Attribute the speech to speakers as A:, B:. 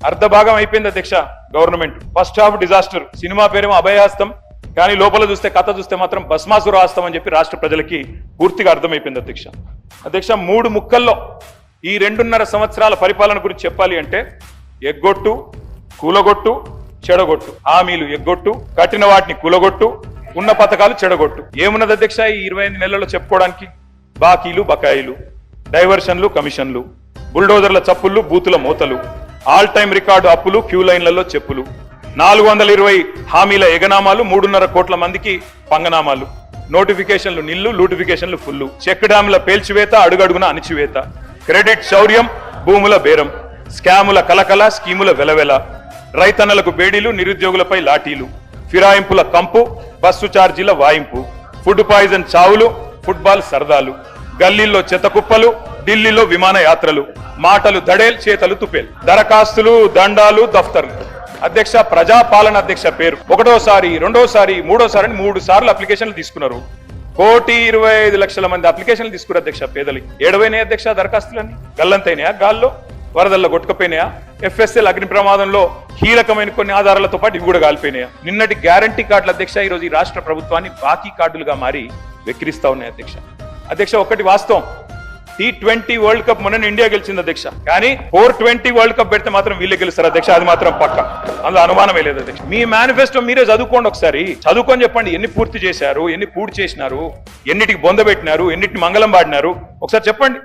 A: అర్ధభాగం అయిపోయింది అధ్యక్ష government. First half disaster, cinema పేరేమో అభయహస్తం, కానీ లోపల చూస్తే కథ చూస్తే మాత్రం భస్మాసుర హస్తం అని చెప్పి రాష్ట్ర ప్రజలకి పూర్తిగా అర్థమైపోయింది అధ్యక్ష. అధ్యక్ష 3 ముక్కల్లో ఈ 2.5 సంవత్సరాల పరిపాలన గురించి చెప్పాలి అంటే ఎగ్గొట్టు, కూలగొట్టు, చెడగొట్టు. హామీలు ఎగ్గొట్టు, కట్టిన వాటిని కూలగొట్టు, ఉన్న పథకాలు చెడగొట్టు. ఏమున్నది అధ్యక్ష ఈ 25 నెలల్లో చెప్పుకోవడానికి? బాకీలు, బకాయిలు, డైవర్షన్లు, కమిషన్లు, బుల్డోజర్ల చప్పుళ్ళు, బూతుల మూతలు, ఆల్ టైమ్ రికార్డు అప్పులు, క్యూ లైన్లలో చెప్పులు, 420 హామీల ఎగనామాలు, 3.5 కోట్ల మందికి పంగనామాలు, నోటిఫికేషన్లు నిల్లు, లూటిఫికేషన్లు ఫుల్లు, చెక్ డ్యాముల పేల్చివేత, అడుగడుగున అణిచివేత, క్రెడిట్ శౌర్యం, భూముల బేరం, స్కాముల కలకల, స్కీముల వెలవెల, రైతన్నలకు బేడీలు, నిరుద్యోగులపై లాఠీలు, ఫిరాయింపుల కంపు, బస్సు ఛార్జీల వాయింపు, ఫుడ్ పాయిజన్ చావులు, ఫుట్బాల్ సరదాలు, గల్లీల్లో చెత్త కుప్పలు, ఢిల్లీలో విమాన యాత్రలు, మాటలు దడేల్, చేతలు తుపేల్, దరఖాస్తులు, దండాలు, దఫ్తర్లు. అధ్యక్ష ప్రజాపాలన అధ్యక్ష పేరు. 1వ సారి, 2వ సారి, 3వ సారి అని 3 సార్లు అప్లికేషన్లు తీసుకున్నారు. 1,25,00,000 మంది అప్లికేషన్లు తీసుకున్నారు అధ్యక్ష. పేదలకి ఏడవైనాయి అధ్యక్ష దరఖాస్తులన్నీ. గల్లంతైనాయా? గాల్లో వరదల్లో కొట్టుకపోయినాయా? FSL అగ్ని ప్రమాదంలో కీలకమైన కొన్ని ఆధారాలతో పాటు ఇవి కూడా కాలిపోయినాయా? నిన్నటి గ్యారంటీ కార్డులు అధ్యక్ష ఈరోజు ఈ రాష్ట్ర ప్రభుత్వాన్ని బాకీ కార్డులుగా మారి వెక్కిరిస్తా ఉన్నాయి అధ్యక్ష. అధ్యక్ష ఒకటి వాస్తవం, T20 వరల్డ్ కప్ మొన్న ఇండియా గెలిచింది అధ్యక్ష. కానీ 420 వరల్డ్ కప్ పెడితే మాత్రం వీళ్ళే గెలుస్తారు అధ్యక్ష. అది మాత్రం పక్క, అందులో అనుమానమే లేదు అధ్యక్ష. మీ మేనిఫెస్టో మీరే చదువుకోండి ఒకసారి. చదువుకొని చెప్పండి ఎన్ని పూర్తి చేశారు, ఎన్ని పూర్తి చేసినారు, ఎన్నిటికి బొంద పెట్టినారు, ఎన్నిటిని మంగళం పాడినారు ఒకసారి చెప్పండి.